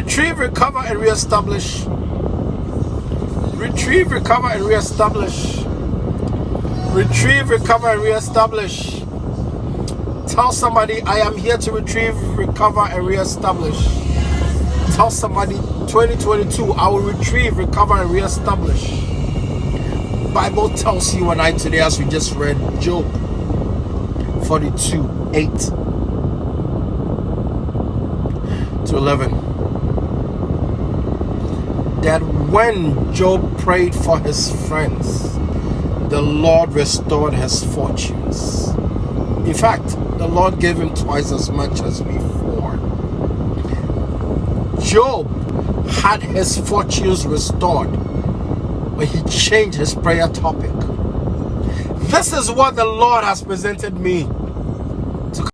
Retrieve, recover, and reestablish. Retrieve, recover, and reestablish. Retrieve, recover, and reestablish. Tell somebody, I am here to retrieve, recover, and reestablish. Tell somebody, 2022, I will retrieve, recover, and reestablish. Bible tells you and I today, as we just read, Job 42:8 to 11, that when Job prayed for his friends, the Lord restored his fortunes. In fact, the Lord gave him twice as much as before. Job had his fortunes restored when he changed his prayer topic. This is what the Lord has presented me